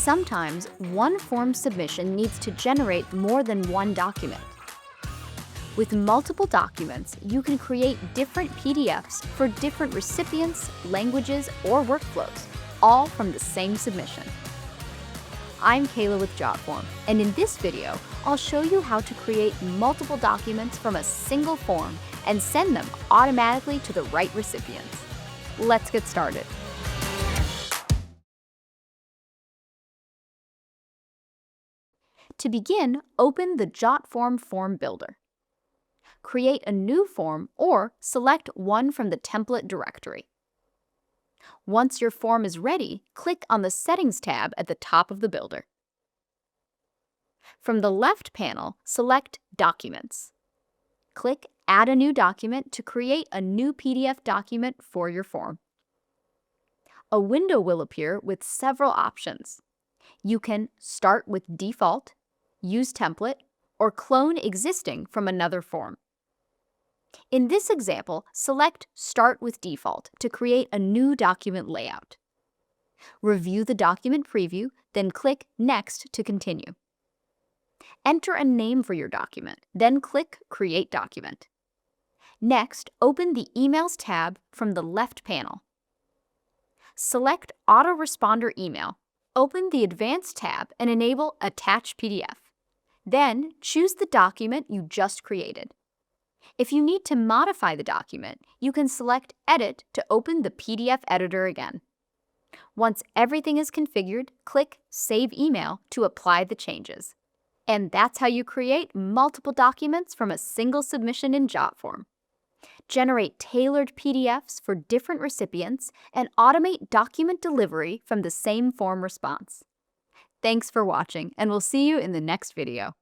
Sometimes one form submission needs to generate more than one document. With multiple documents, you can create different PDFs for different recipients, languages, or workflows, all from the same submission. I'm Kayla with Jotform, and in this video, I'll show you how to create multiple documents from a single form and send them automatically to the right recipients. Let's get started. To begin, open the Jotform form builder. Create a new form or select one from the template directory. Once your form is ready, click on the Settings tab at the top of the builder. From the left panel, select Documents. Click Add a new document to create a new PDF document for your form. A window will appear with several options. You can start with default, use template, or clone existing from another form. In this example, select Start with Default to create a new document layout. Review the document preview, then click Next to continue. Enter a name for your document, then click Create Document. Next, open the Emails tab from the left panel. Select Autoresponder Email. Open the Advanced tab and enable Attach PDF. Then, choose the document you just created. If you need to modify the document, you can select Edit to open the PDF editor again. Once everything is configured, click Save Email to apply the changes. And that's how you create multiple documents from a single submission in Jotform. Generate tailored PDFs for different recipients and automate document delivery from the same form response. Thanks for watching, and we'll see you in the next video.